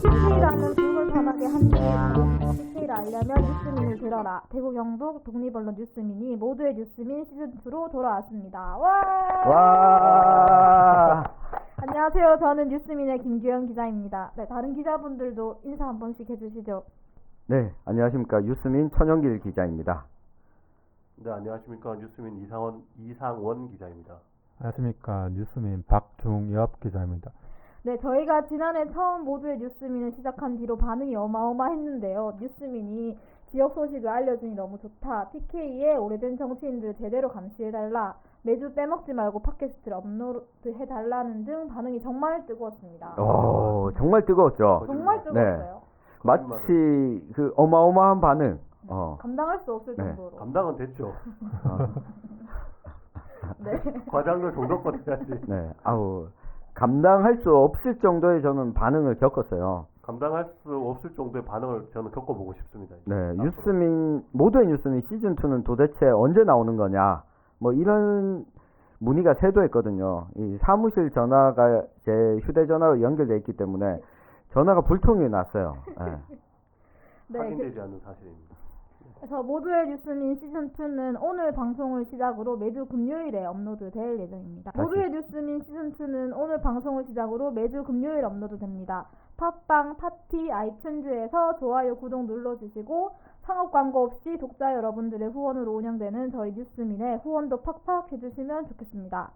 PK라는 북을 전하게 한 PK를 알려면 뉴스민을 들어라. 대구 경북 독립언론 뉴스민이 모두의 뉴스민 시즌2로 돌아왔습니다. 와. 안녕하세요. 저는 뉴스민의 김규현 기자입니다. 네, 다른 기자분들도 인사 한 번씩 해주시죠. 네, 안녕하십니까. 뉴스민 천영길 기자입니다. 네, 안녕하십니까. 뉴스민 이상원 기자입니다. 안녕하십니까. 뉴스민 박중엽 기자입니다. 네, 저희가 지난해 처음 모두의 뉴스민을 시작한 뒤로 반응이 어마어마했는데요. 뉴스민이 지역 소식을 알려주니 너무 좋다. PK의 오래된 정치인들 제대로 감시해달라. 매주 빼먹지 말고 팟캐스트를 업로드해달라는 등 반응이 정말 뜨거웠습니다. 정말 뜨거웠죠. 정말 뜨거웠어요. 네. 마치 그 어마어마한 반응. 감당할 수 없을 네. 정도로. 감당은 됐죠. 네. 과장을 정도껏 해야지. 네, 감당할 수 없을 정도의 저는 반응을 겪었어요. 감당할 수 없을 정도의 반응을 저는 겪어보고 싶습니다. 네, 모두의 뉴스민 시즌2는 도대체 언제 나오는 거냐. 뭐 이런 문의가 쇄도했거든요. 이 사무실 전화가 제 휴대전화로 연결되어 있기 때문에 전화가 불통이 났어요. 네. 네, 확인되지 않는 사실입니다. 그래서 모두의 뉴스민 시즌2는 오늘 방송을 시작으로 매주 금요일에 업로드될 예정입니다. 모두의 뉴스민 시즌2는 오늘 방송을 시작으로 매주 금요일 업로드됩니다. 팟빵, 팟티, 아이튠즈에서 좋아요, 구독 눌러주시고 상업 광고 없이 독자 여러분들의 후원으로 운영되는 저희 뉴스민의 후원도 팍팍 해주시면 좋겠습니다.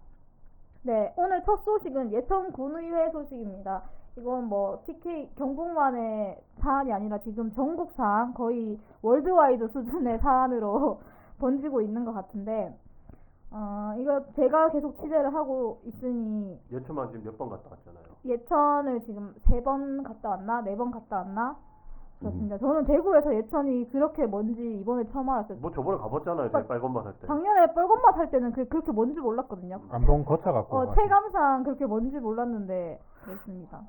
네, 오늘 첫 소식은 예천 군의회 소식입니다. 이건 뭐 TK 경북만의 사안이 아니라 지금 전국 사안, 거의 월드와이드 수준의 사안으로 번지고 있는 것 같은데 이거 제가 계속 취재를 하고 있으니 예천만 지금 몇 번 갔다 왔잖아요. 예천을 지금 3번 갔다 왔나? 4번 갔다 왔나? 그렇습니다. 저는 대구에서 예천이 그렇게 먼지 이번에 처음 알았어요. 뭐 저번에 가봤잖아요. 제 빨간맛 할 때. 작년에 빨간맛 할 때는 그렇게 뭔지 몰랐거든요. 안동 거쳐갖고. 체감상 그렇게 뭔지 몰랐는데 그렇습니다.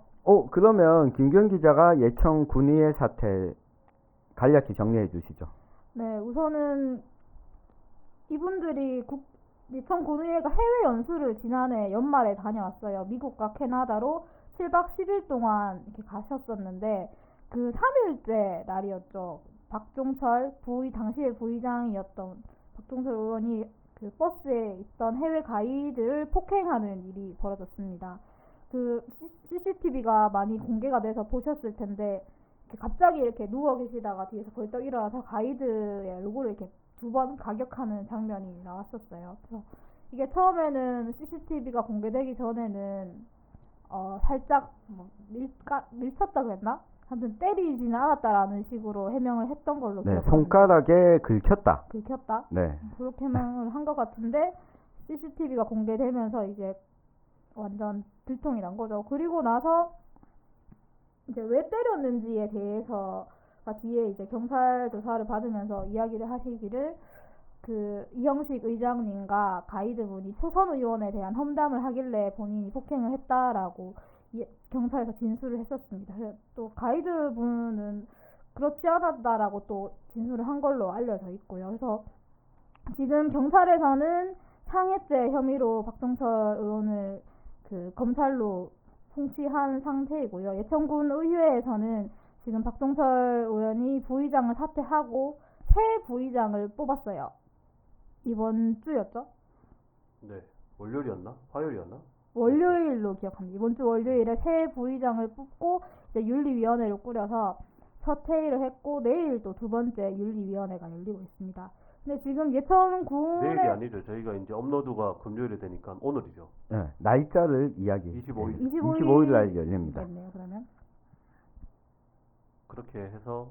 그러면 김규현 기자가 예천 군의회 사태 간략히 정리해 주시죠. 네, 우선은 이분들이 예천 군의회가 해외 연수를 지난해 연말에 다녀왔어요. 미국과 캐나다로 7박 10일 동안 이렇게 가셨었는데 그 3일째 날이었죠. 박종철 당시의 부의장이었던 박종철 의원이 그 버스에 있던 해외 가이드를 폭행하는 일이 벌어졌습니다. 그 CCTV가 많이 공개가 돼서 보셨을 텐데 갑자기 이렇게 누워 계시다가 뒤에서 벌떡 일어나서 가이드의 얼굴을 이렇게 2번 가격하는 장면이 나왔었어요. 그래서 이게 처음에는 CCTV가 공개되기 전에는 살짝 밀쳤다 그랬나? 아무튼 때리지는 않았다라는 식으로 해명을 했던 걸로 네, 기억합니다. 손가락에 긁혔다. 네. 그렇게 해명을 한 것 같은데 CCTV가 공개되면서 이제 완전 들통이 난 거죠. 그리고 나서 이제 왜 때렸는지에 대해서 뒤에 이제 경찰 조사를 받으면서 이야기를 하시기를 그 이형식 의장님과 가이드분이 초선 의원에 대한 험담을 하길래 본인이 폭행을 했다라고 경찰에서 진술을 했었습니다. 또 가이드분은 그렇지 않았다라고 또 진술을 한 걸로 알려져 있고요. 그래서 지금 경찰에서는 상해죄 혐의로 박종철 의원을 그 검찰로 송치한 상태이고요. 예천군 의회에서는 지금 박종철 의원이 부의장을 사퇴하고 새 부의장을 뽑았어요. 이번 주였죠? 네. 월요일이었나? 화요일이었나? 월요일로 기억합니다. 이번 주 월요일에 새 부의장을 뽑고 이제 윤리위원회를 꾸려서 첫 회의를 했고 내일 또 2번째 윤리위원회가 열리고 있습니다. 근데 지금 예천군에 내일이 아니죠. 저희가 이제 업로드가 금요일이 되니까 오늘이죠. 네, 날짜를 이야기. 25일 날 열립니다. 됐네요, 그러면. 그렇게 해서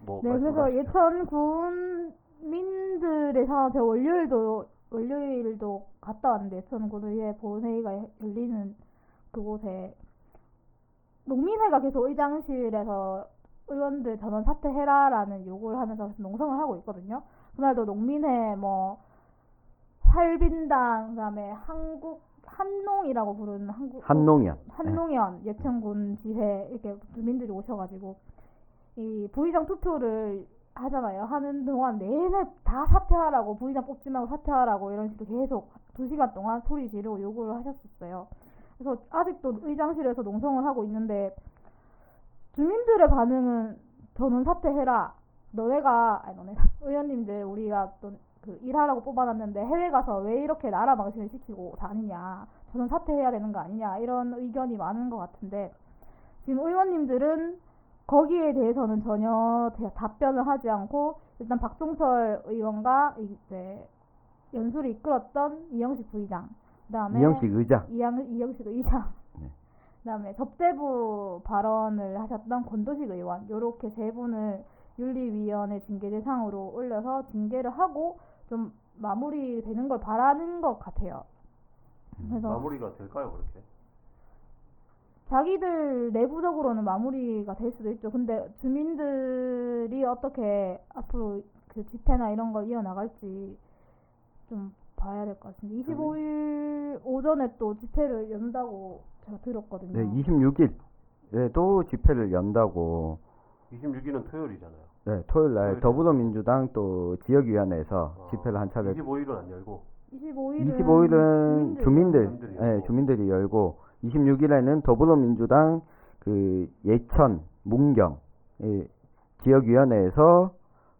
네, 그래서 예천 군민들의 상황, 제가 월요일도 갔다 왔는데 예천 군의회 본회의가 열리는 그곳에 농민회가 계속 의장실에서 의원들 전원 사퇴해라라는 요구를 하면서 농성을 하고 있거든요. 그날도 농민회 활빈당 그다음에 한농이라고 부르는 한농연 예천군 지회 이렇게 주민들이 오셔가지고 이 부의장 투표를 하잖아요. 하는 동안 내내 다 사퇴하라고, 부의장 뽑지 말고 사퇴하라고 이런 식으로 계속 2시간 동안 소리 지르고 요구를 하셨었어요. 그래서 아직도 의장실에서 농성을 하고 있는데, 주민들의 반응은 저는 사퇴해라. 너네가 의원님들 우리가 또 그 일하라고 뽑아놨는데 해외 가서 왜 이렇게 나라 망신을 시키고 다니냐. 저는 사퇴해야 되는 거 아니냐. 이런 의견이 많은 것 같은데, 지금 의원님들은 거기에 대해서는 전혀 답변을 하지 않고 일단 박종철 의원과 이제 연수를 이끌었던 이영식 부의장, 그다음에 이영식 의장. 이영식 의장, 네. 그다음에 접대부 발언을 하셨던 권도식 의원, 요렇게 세 분을 윤리위원회 징계 대상으로 올려서 징계를 하고 좀 마무리되는 걸 바라는 것 같아요. 그래서 마무리가 될까요, 그렇게? 자기들 내부적으로는 마무리가 될 수도 있죠. 근데 주민들이 어떻게 앞으로 그 집회나 이런 걸 이어나갈지 좀 봐야 될 것 같습니다. 25일 오전에 또 집회를 연다고 제가 들었거든요. 네, 26일에도 집회를 연다고. 26일은 토요일이잖아요. 네, 토요일 날 토요일에. 더불어민주당 또 지역위원회에서 집회를 한 차례. 25일은 안 열고 25일은 주민들이 네, 열고. 주민들이 열고 26일에는 더불어민주당 그 예천, 문경 지역위원회에서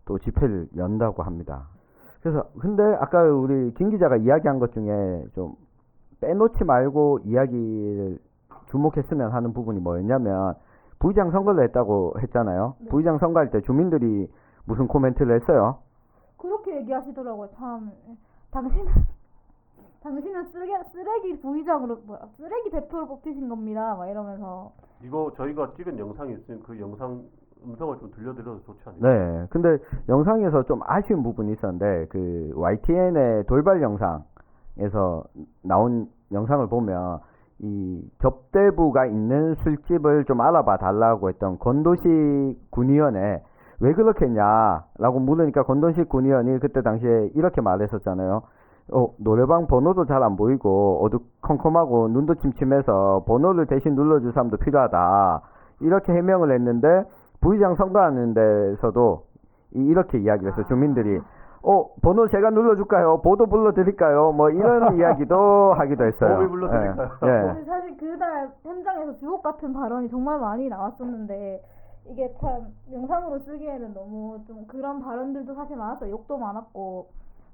또 집회를 연다고 합니다. 그래서 근데 아까 우리 김 기자가 이야기한 것 중에 좀 빼놓지 말고 이야기를 주목했으면 하는 부분이 뭐였냐면, 부의장 선거를 했다고 했잖아요. 네. 부의장 선거할 때 주민들이 무슨 코멘트를 했어요? 그렇게 얘기하시더라고요. 참, 당신은 쓰레기 부의장으로, 쓰레기 대표로 뽑히신 겁니다. 막 이러면서. 이거 저희가 찍은 영상이 있으면 그 영상 음성을 좀 들려드려도 좋지 않을까요? 네. 근데 영상에서 좀 아쉬운 부분이 있었는데, 그 YTN의 돌발 영상에서 나온 영상을 보면 이 접대부가 있는 술집을 좀 알아봐 달라고 했던 권도식 군의원에 왜 그렇게 했냐라고 물으니까 권도식 군의원이 그때 당시에 이렇게 말했었잖아요. 노래방 번호도 잘 안 보이고 어두컴컴하고 눈도 침침해서 번호를 대신 눌러줄 사람도 필요하다. 이렇게 해명을 했는데, 부의장 선거하는 데서도 이렇게 이야기를 했어요. 주민들이 번호 제가 눌러줄까요? 보도 불러드릴까요? 뭐 이런 이야기도 하기도 했어요. 보도 불러드릴까요? 예. 근데 사실 그날 현장에서 주옥 같은 발언이 정말 많이 나왔었는데, 이게 참 영상으로 쓰기에는 너무 좀 그런 발언들도 사실 많았어요. 욕도 많았고,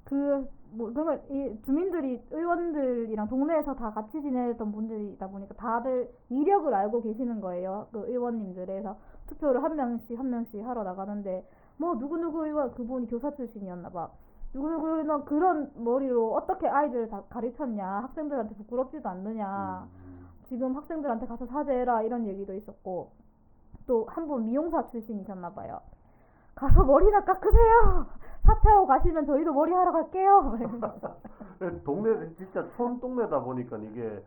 그러면 이 주민들이 의원들이랑 동네에서 다 같이 지내던 분들이다 보니까 다들 이력을 알고 계시는 거예요. 그 의원님들에서 투표를 한 명씩 하러 나가는데, 뭐 누구누구 의원, 그분이 교사 출신이었나 봐. 누구누구 의원 그런 머리로 어떻게 아이들을 다 가르쳤냐, 학생들한테 부끄럽지도 않느냐, 지금 학생들한테 가서 사죄해라, 이런 얘기도 있었고, 또 한 분 미용사 출신이셨나 봐요. 가서 머리나 깎으세요. 사퇴하고 가시면 저희도 머리 하러 갈게요. 동네 진짜 촌동네다 보니까 이게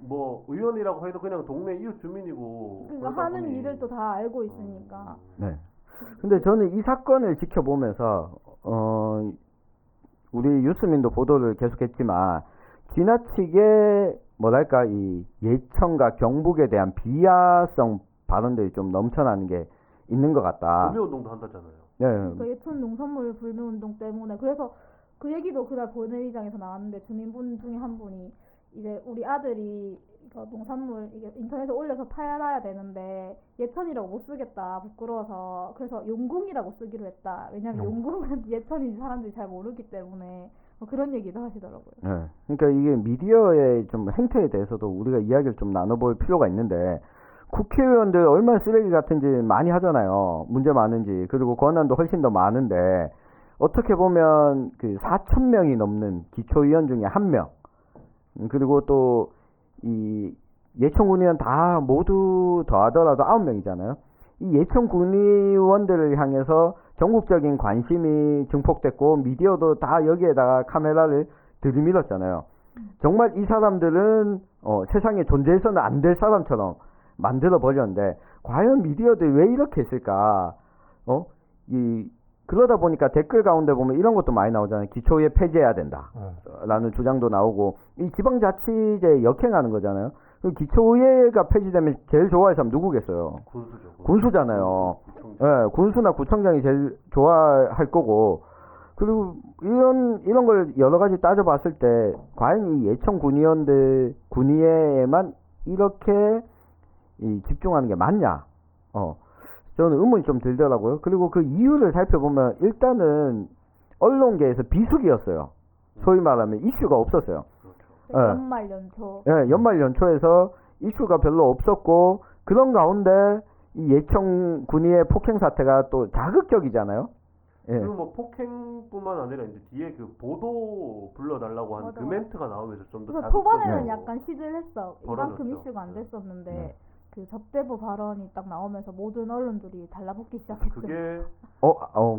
뭐 의원이라고 해도 그냥 동네 이웃 주민이고, 그러니까 그러다 하는 보니. 일을 또 다 알고 있으니까. 네. 근데 저는 이 사건을 지켜보면서 우리 유스민도 보도를 계속했지만, 지나치게 뭐랄까 이 예천과 경북에 대한 비하성 발언들이 좀 넘쳐나는 게 있는 것 같다. 불매운동도 한다잖아요. 네. 그러니까 예천 농산물 불매운동 때문에. 그래서 그 얘기도 그날 본회의장에서 나왔는데, 주민분 중에 한 분이 이제 우리 아들이 이거 농산물 이게 인터넷에 올려서 팔아야 되는데 예천이라고 못 쓰겠다, 부끄러워서. 그래서 용궁이라고 쓰기로 했다. 왜냐면 용궁은 예천인 사람들이 잘 모르기 때문에. 뭐 그런 얘기도 하시더라고요. 네. 그러니까 이게 미디어의 좀 행태에 대해서도 우리가 이야기를 좀 나눠볼 필요가 있는데, 국회의원들 얼마나 쓰레기 같은지 많이 하잖아요. 문제 많은지. 그리고 권한도 훨씬 더 많은데, 어떻게 보면 그 4,000명이 넘는 기초의원 중에 한 명, 그리고 또 이 예천군의원 다 모두 더하더라도 9명이잖아요. 이 예천군의원들을 향해서 전국적인 관심이 증폭됐고, 미디어도 다 여기에다가 카메라를 들이밀었잖아요. 정말 이 사람들은 세상에 존재해서는 안 될 사람처럼 만들어 버렸는데, 과연 미디어들이 왜 이렇게 했을까? 그러다 보니까 댓글 가운데 보면 이런 것도 많이 나오잖아요. 기초의회 폐지해야 된다 라는 주장도 나오고, 이 지방자치제 역행하는 거잖아요. 그 기초의회가 폐지되면 제일 좋아할 사람 누구겠어요? 군수죠. 군수잖아요. 구청장. 예, 군수나 구청장이 제일 좋아할 거고, 그리고 이런 걸 여러 가지 따져봤을 때, 과연 이 예천 군의회에만 이렇게 집중하는 게 맞냐? 저는 의문이 좀 들더라고요. 그리고 그 이유를 살펴보면, 일단은 언론계에서 비수기였어요. 소위 말하면 이슈가 없었어요. 예. 연말 연초. 예, 연말 연초에서 이슈가 별로 없었고, 그런 가운데 이 예천 군의회 폭행 사태가 또 자극적이잖아요. 예. 그리고 뭐 폭행뿐만 아니라 이제 뒤에 그 보도 불러달라고 하는 맞아, 그 맞아. 멘트가 나오면서 좀 더 그래서 초반에는 자극적이고 약간 시들했어. 벌어졌죠. 이만큼 이슈가 안 됐었는데 네. 그 접대부 발언이 딱 나오면서 모든 언론들이 달라붙기 시작했죠. 그게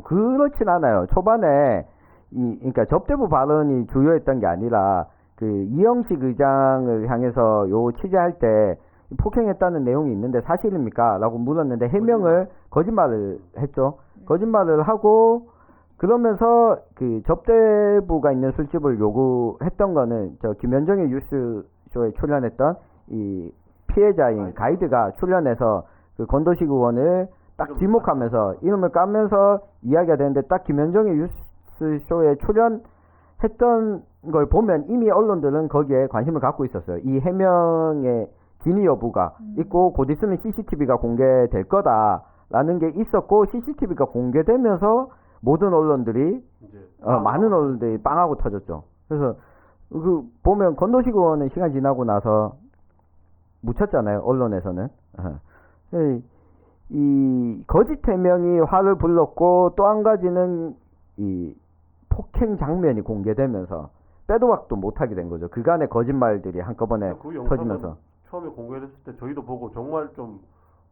그렇진 않아요. 초반에 그러니까 접대부 발언이 주요했던 게 아니라 그 이영식 의장을 향해서 요 취재할 때 폭행했다는 내용이 있는데 사실입니까? 라고 물었는데 해명을 거짓말을 했죠. 거짓말을 하고 그러면서 그 접대부가 있는 술집을 요구했던 거는 저 김현정의 뉴스쇼에 출연했던 이 피해자인 가이드가 출연해서 그 건도식 의원을 딱 지목하면서 이름을 까면서 이야기가 되는데 딱 김현정의 뉴스쇼에 출연했던 걸 보면 이미 언론들은 거기에 관심을 갖고 있었어요. 이 해명의 진위 여부가 있고 곧 있으면 CCTV가 공개될 거다라는 게 있었고 CCTV가 공개되면서 모든 언론들이 이제 많은 언론들이 빵하고 터졌죠. 그래서 그 보면 건도식 의원은 시간 지나고 나서 묻혔잖아요. 언론에서는. 이 거짓 해명이 화를 불렀고 또 한 가지는 이 폭행 장면이 공개되면서 빼도 박도 못하게 된 거죠. 그간의 거짓말들이 한꺼번에 그 영상은 터지면서. 처음에 공개됐을 때 저희도 보고 정말 좀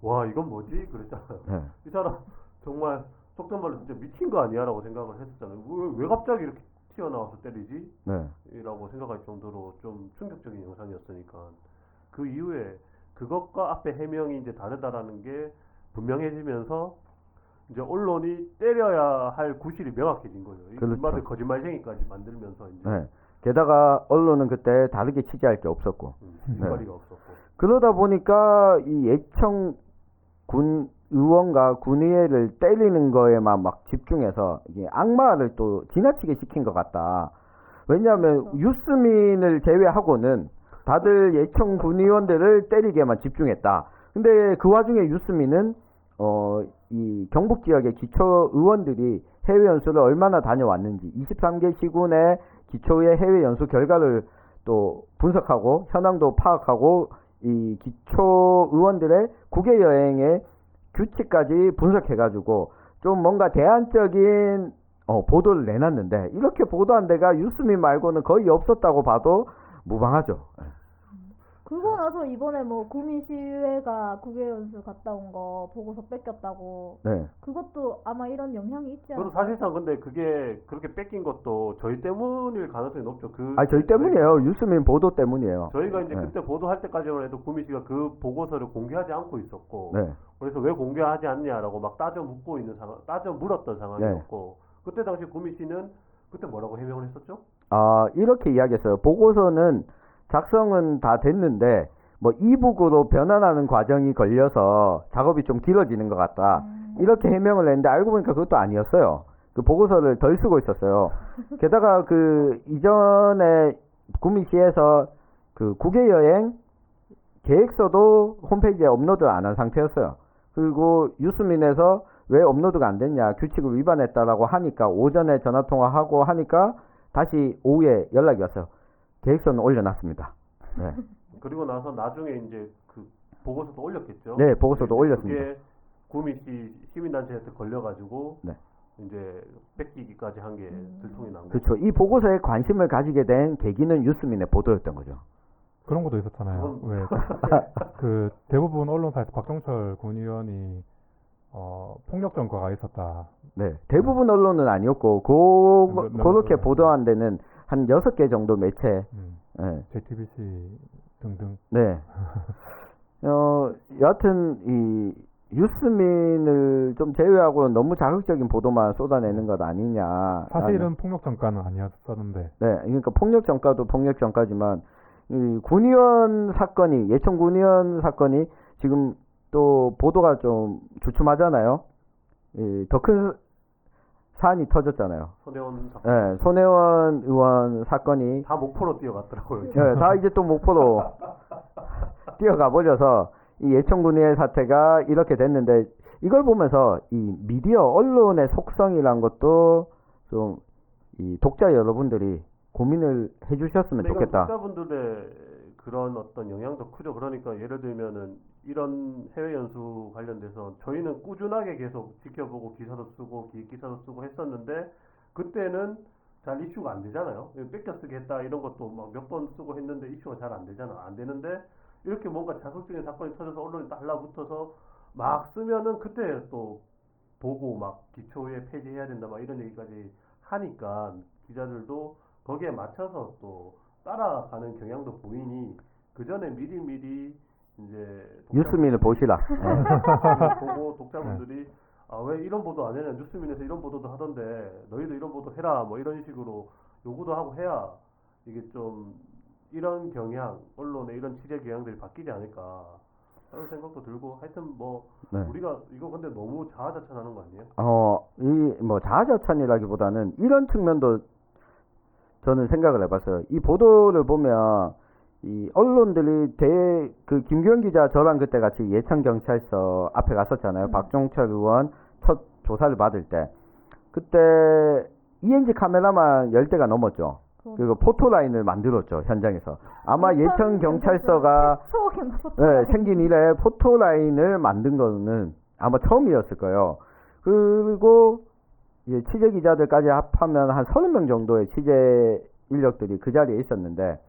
와 이건 뭐지 그랬잖아요. 네. 이 사람 정말 속된 말로 진짜 미친 거 아니야라고 생각을 했었잖아요. 왜 갑자기 이렇게 튀어나와서 때리지? 네. 라고 생각할 정도로 좀 충격적인 영상이었으니까 그 이후에 그것과 앞에 해명이 이제 다르다라는 게 분명해지면서 이제 언론이 때려야 할 구실이 명확해진 거죠. 그렇죠. 인마들 거짓말쟁이까지 만들면서 이제 네. 게다가 언론은 그때 다르게 취재할 게 없었고 뒷발이가 없었고 그러다 보니까 이 예청 군 의원과 군의회를 때리는 거에만 막 집중해서 이게 악마를 또 지나치게 시킨 것 같다. 왜냐하면 유스민을 제외하고는 다들 예청 군의원들을 때리게만 집중했다. 근데 그 와중에 유스민은 이 경북 지역의 기초 의원들이 해외 연수를 얼마나 다녀왔는지 23개 시군의 기초의 해외 연수 결과를 또 분석하고 현황도 파악하고 이 기초 의원들의 국외 여행의 규칙까지 분석해가지고 좀 뭔가 대안적인 보도를 내놨는데 이렇게 보도한 데가 유스민 말고는 거의 없었다고 봐도 무방하죠. 그러고 나서 이번에 뭐 구민시의회가 국외연수 갔다 온 거 보고서 뺏겼다고. 네. 그것도 아마 이런 영향이 있지 저도 않을까? 사실상 근데 그게 그렇게 뺏긴 것도 저희 때문일 가능성이 높죠. 저희 때문이에요. 유스민 보도 때문이에요. 저희가 이제 네. 그때 보도할 때까지만 해도 구미 씨가 그 보고서를 공개하지 않고 있었고, 네. 그래서 왜 공개하지 않냐라고 막 따져 물었던 상황이었고, 그때 당시 구미 씨는 그때 뭐라고 해명을 했었죠? 이렇게 이야기했어요. 보고서는 작성은 다 됐는데 뭐 이북으로 변환하는 과정이 걸려서 작업이 좀 길어지는 것 같다. 이렇게 해명을 했는데 알고 보니까 그것도 아니었어요. 그 보고서를 덜 쓰고 있었어요. 게다가 그 이전에 구미시에서 그 국외 여행 계획서도 홈페이지에 업로드 안 한 상태였어요. 그리고 유스민에서 왜 업로드가 안 됐냐, 규칙을 위반했다라고 하니까 오전에 전화 통화하고 하니까 다시 오후에 연락이 왔어요. 계획서는 올려놨습니다. 네. 그리고 나서 나중에 이제 그 보고서도 올렸겠죠? 네, 보고서도 올렸습니다. 그게 구미 씨 시민단체한테 걸려가지고, 네. 이제 뺏기기까지 한 게 들통이 난 거죠. 그렇죠. 이 보고서에 관심을 가지게 된 계기는 유스민의 보도였던 거죠. 그런 것도 있었잖아요. 왜, 그, 대부분 언론사에서 박종철 군의원이, 폭력 전과가 있었다. 네. 대부분 언론은 아니었고, 그렇게 보도한 데는 한 6개 정도 매체, 네. JTBC 등등. 네. 여하튼, 이, 유스민을 좀 제외하고는 너무 자극적인 보도만 쏟아내는 것 아니냐. 사실은 폭력 전과는 아니었었는데. 네. 그러니까 폭력 전과도 폭력 전과지만, 이 군의원 사건이, 예천 군의원 사건이 지금 또 보도가 좀 주춤하잖아요. 더 큰 사안이 터졌잖아요. 손혜원 사건. 예, 손혜원 의원 사건이 다 목포로 뛰어갔더라고요. 예, 다 이제 또 목포로 뛰어가 버려서 이 예천군의 사태가 이렇게 됐는데, 이걸 보면서 이 미디어 언론의 속성이란 것도 좀 이 독자 여러분들이 고민을 해주셨으면 근데 이건 좋겠다. 독자분들의 그런 어떤 영향도 크죠. 그러니까 예를 들면은 이런 해외 연수 관련돼서 저희는 꾸준하게 계속 지켜보고 기사도 쓰고 기사도 쓰고 했었는데, 그때는 잘 이슈가 안 되잖아요. 뺏겨 쓰게 했다 이런 것도 막 몇 번 쓰고 했는데 이슈가 잘 안 되잖아. 안 되는데 이렇게 뭔가 자극적인 사건이 터져서 언론이 달라붙어서 막 쓰면은 그때 또 보고 막 기초에 폐지해야 된다 막 이런 얘기까지 하니까 기자들도 거기에 맞춰서 또 따라가는 경향도 보이니, 그 전에 미리 이제 뉴스민을 보시라. 보고 독자분들이 아, 왜 이런 보도 안 해냐, 뉴스민에서 이런 보도도 하던데 너희도 이런 보도 해라 뭐 이런 식으로 요구도 하고 해야 이게 좀 이런 경향, 언론의 이런 취재 경향들이 바뀌지 않을까 그런 생각도 들고, 하여튼 뭐 네. 우리가 이거 근데 너무 자아자찬하는 거 아니에요? 이 뭐 자아자찬이라기보다는 이런 측면도 저는 생각을 해봤어요. 이 보도를 보면 이 언론들이 그 김규현 기자 저랑 그때 같이 예천경찰서 앞에 갔었잖아요. 박종철 의원 첫 조사를 받을 때. 그때 ENG 카메라만 10대가 넘었죠. 그리고 포토라인을 만들었죠, 현장에서. 아마 예천경찰서가 생긴 이래 포토라인을 만든 거는 아마 처음이었을 거예요. 그리고 이제 취재 기자들까지 합하면 한 30명 정도의 취재 인력들이 그 자리에 있었는데,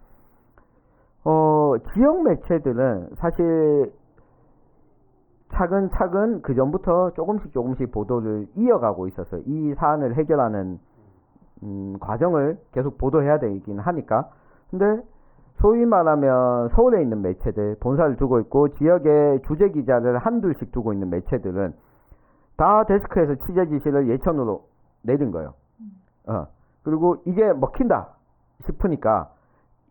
지역 매체들은 사실 차근차근 그 전부터 조금씩 보도를 이어가고 있었어요. 이 사안을 해결하는 과정을 계속 보도해야 되긴 하니까. 근데 소위 말하면 서울에 있는 매체들, 본사를 두고 있고 지역에 주재 기자를 한둘씩 두고 있는 매체들은 다 데스크에서 취재 지시를 예천으로 내린 거예요. 그리고 이게 먹힌다 싶으니까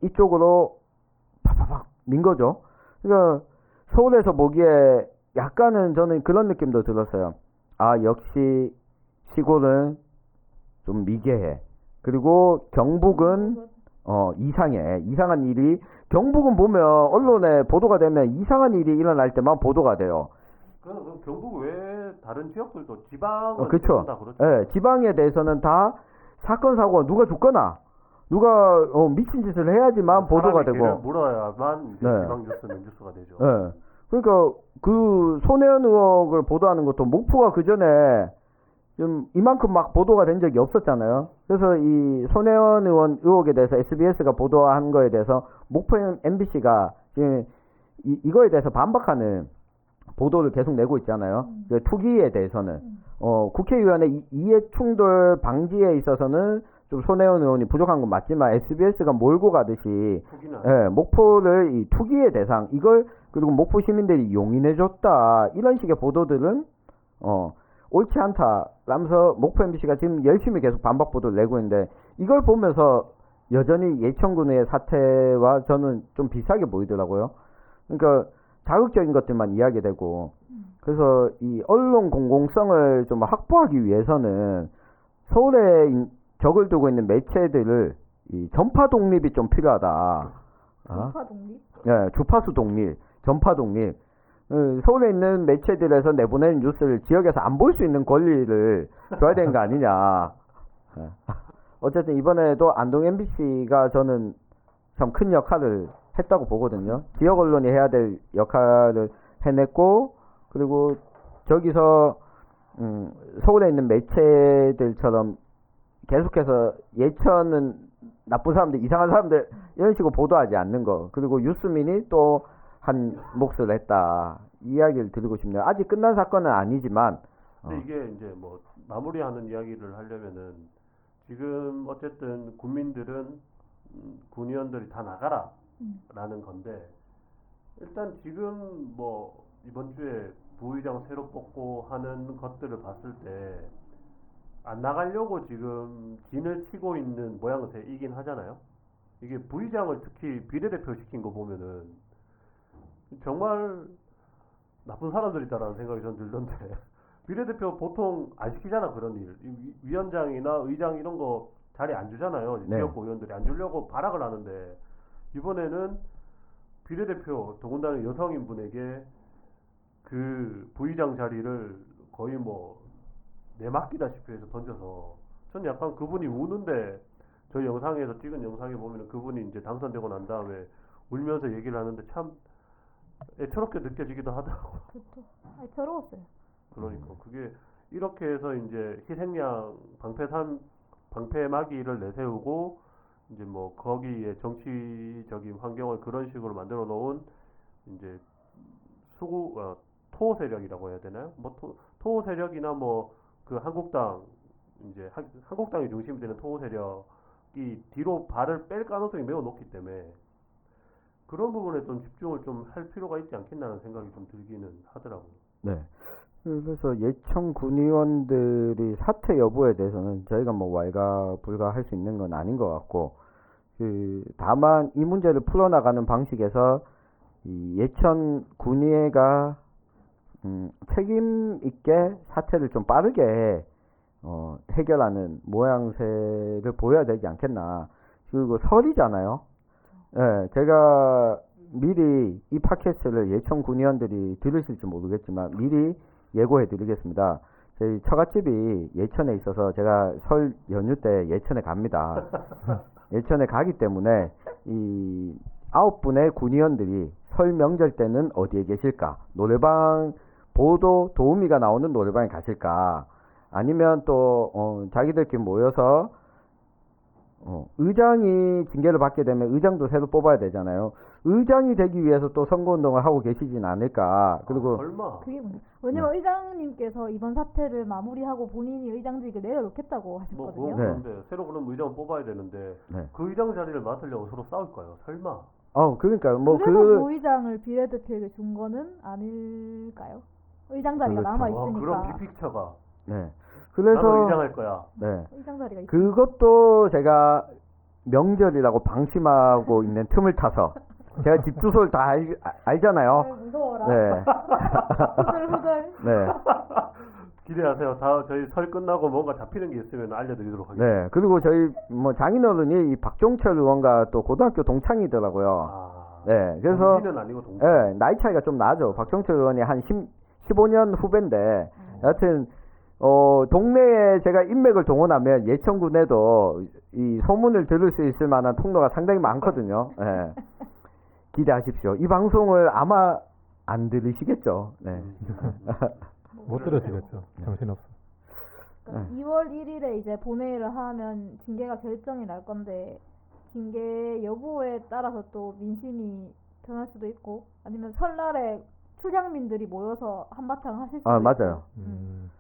이쪽으로 팍팍팍 민 거죠. 그러니까 서울에서 보기에 약간은 저는 그런 느낌도 들었어요. 아, 역시 시골은 좀 미개해. 그리고 경북은 이상해. 이상한 일이, 경북은 보면 언론에 보도가 되면 이상한 일이 일어날 때만 보도가 돼요. 그럼 경북 외에 다른 지역들도 지방은 그렇죠. 다 그렇죠. 예, 지방에 대해서는 다 사건 사고가 누가 죽거나 누가 미친 짓을 해야지만 보도가 사람이 되고. 물어야만 이제 네. 지방 뉴스는 뉴스가 되죠. 예. 그러니까 그 손혜원 의혹을 보도하는 것도 목포가 그 전에 좀 이만큼 막 보도가 된 적이 없었잖아요. 그래서 이 손혜원 의원 의혹에 대해서 SBS가 보도한 거에 대해서 목포 MBC가 지금 이거에 대해서 반박하는 보도를 계속 내고 있잖아요. 그 투기에 대해서는 국회의원의 이해 충돌 방지에 있어서는 좀 손혜원 의원이 부족한 건 맞지만 SBS가 몰고 가듯이 목포를 이 투기의 대상, 이걸 그리고 목포 시민들이 용인해줬다 이런 식의 보도들은 옳지 않다 라면서 목포 MBC가 지금 열심히 계속 반박 보도를 내고 있는데, 이걸 보면서 여전히 예천군의 사태와 저는 좀 비슷하게 보이더라고요. 그러니까 자극적인 것들만 이야기되고, 그래서 이 언론 공공성을 좀 확보하기 위해서는 서울에 적을 두고 있는 매체들을 이 전파 독립이 좀 필요하다. 전파 독립? 예, 주파수 독립, 전파 독립. 서울에 있는 매체들에서 내보내는 뉴스를 지역에서 안 볼 수 있는 권리를 줘야 되는 거 아니냐. 어쨌든 이번에도 안동 MBC가 저는 참 큰 역할을 했다고 보거든요. 지역 언론이 해야 될 역할을 해냈고, 그리고 저기서 서울에 있는 매체들처럼 계속해서 예천은 나쁜 사람들, 이상한 사람들 이런 식으로 보도하지 않는 거, 그리고 유스민이 또 한 몫을 했다, 이야기를 드리고 싶네요. 아직 끝난 사건은 아니지만. 근데 이게 이제 뭐 마무리하는 이야기를 하려면은, 지금 어쨌든 국민들은 군의원들이 다 나가라 라는 건데, 일단 지금 뭐 이번 주에 부의장 새로 뽑고 하는 것들을 봤을 때 안 나가려고 지금 진을 치고 있는 모양새이긴 하잖아요. 이게 부의장을 특히 비례대표 시킨 거 보면은 정말 나쁜 사람들이다라는 생각이 전 들던데 비례대표 보통 안 시키잖아 그런 일. 위원장이나 의장 이런 거 자리 안 주잖아요. 네. 지역구 의원들이 안 주려고 발악을 하는데 이번에는 비례대표 더군다나 여성인 분에게 그 부의장 자리를 거의 뭐 내맡기다시피 해서 던져서 전 약간 그분이 우는데 저희 영상에서 찍은 영상에 보면은 그분이 이제 당선되고 난 다음에 울면서 얘기를 하는데 참 애처롭게 느껴지기도 하더라고요. 그렇죠. 아니, 더러웠어요. 그러니까 그게 이렇게 해서 이제 희생양 방패막이를 내세우고 이제 뭐 거기에 정치적인 환경을 그런 식으로 만들어 놓은 이제 토 세력이라고 해야 되나요? 뭐 토 세력이나 뭐 그 한국당 이제 한국당이 중심이 되는 토 세력이 뒤로 발을 뺄 가능성이 매우 높기 때문에 그런 부분에 좀 집중을 좀 할 필요가 있지 않겠나는 생각이 좀 들기는 하더라고요. 네. 그래서 예천 군의원들이 사퇴 여부에 대해서는 저희가 뭐 왈가불가할 수 있는 건 아닌 것 같고, 다만 이 문제를 풀어나가는 방식에서 이 예천 군의회가 책임 있게 사태를 좀 빠르게 해결하는 모양새를 보여야 되지 않겠나. 그리고 설이잖아요. 예, 제가 미리 이 팟캐스트를 예천 군의원들이 들으실지 모르겠지만 미리 예고해 드리겠습니다. 저희 처갓집이 예천에 있어서 제가 설 연휴 때 예천에 갑니다. 예천에 가기 때문에 이 9분의 군의원들이 설 명절 때는 어디에 계실까? 노래방 보도 도우미가 나오는 노래방에 가실까? 아니면 또 자기들끼리 모여서 의장이 징계를 받게 되면 의장도 새로 뽑아야 되잖아요. 의장이 되기 위해서 또 선거운동을 하고 계시진 않을까. 그리고 얼마? 그게 문제. 왜냐면 의장님께서 이번 사태를 마무리하고 본인이 의장직을 내려놓겠다고 뭐 하셨거든요. 그건 그런데 새로 그런 의장을 뽑아야 되는데 네. 그 의장 자리를 맡으려고 서로 싸울까요? 설마? 그러니까 뭐 그래서 부의장을 비례대표에게 준 거는 아닐까요? 의장 자리가 그렇죠. 남아 그런 있으니까. 빅픽처가 네. 나는 그래서 의장 할 거야. 네. 의장 자리가 있. 그것도 제가 명절이라고 방심하고 있는 틈을 타서 제가 집 주소를 다 알잖아요. 무서워라. 네. 후덜후덜. 네. 기대하세요. 다 저희 설 끝나고 뭔가 잡히는 게 있으면 알려드리도록 하겠습니다. 네. 그리고 저희 뭐 장인어른이 이 박종철 의원과 또 고등학교 동창이더라고요. 아, 네. 그래서 동기는 아니고 동기. 네, 나이 차이가 좀 나죠. 박종철 의원이 한 15년 후배인데 여하튼 동네에 제가 인맥을 동원하면 예천군에도 이 소문을 들을 수 있을 만한 통로가 상당히 많거든요. 네. 기대하십시오. 이 방송을 아마 안 들으시겠죠. 네. 못 들으시겠죠. 정신없어. 그러니까 2월 1일에 이제 본회의를 하면 징계가 결정이 날 건데 징계 여부에 따라서 또 민심이 변할 수도 있고 아니면 설날에 출향민들이 모여서 한바탕 하실 수도 있고. 맞아요.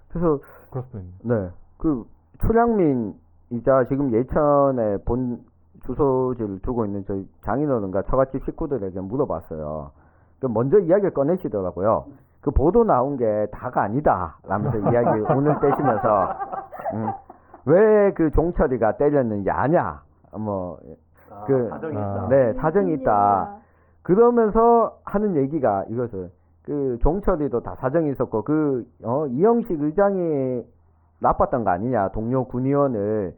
그래서 그럴 수도 있네. 네. 그 초량민이자 지금 예천에 본 주소지를 두고 있는 저희 장인어른과 처갓집 식구들에게 물어봤어요. 먼저 이야기를 꺼내시더라고요. 그 보도 나온 게 다가 아니다 라면서 이야기 오늘 떼시면서 왜 그 종철이가 때렸는지 아냐 뭐 사정이 있다. 네, 사정이 있다. 그러면서 하는 얘기가 이것을 그 종철이도 다 사정이 있었고 이영식 의장이 나빴던 거 아니냐. 동료 군의원을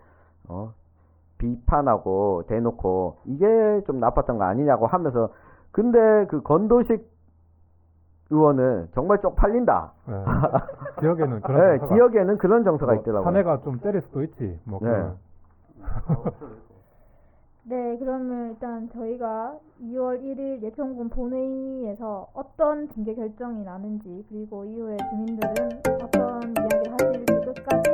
비판하고 대놓고 이게 좀 나빴던 거 아니냐고 하면서 근데 그 건도식 의원은 정말 쪽팔린다. 네. 기억에는 그런 네, 정서가, 기억에는 그런 정서가 뭐, 있더라고요. 사내가 좀 때릴 수도 있지. 뭐 네. 그런. 네, 그러면 일단 저희가 2월 1일 예천군 본회의에서 어떤 징계 결정이 나는지 그리고 이후에 주민들은 어떤 이야기를 하실지 끝까지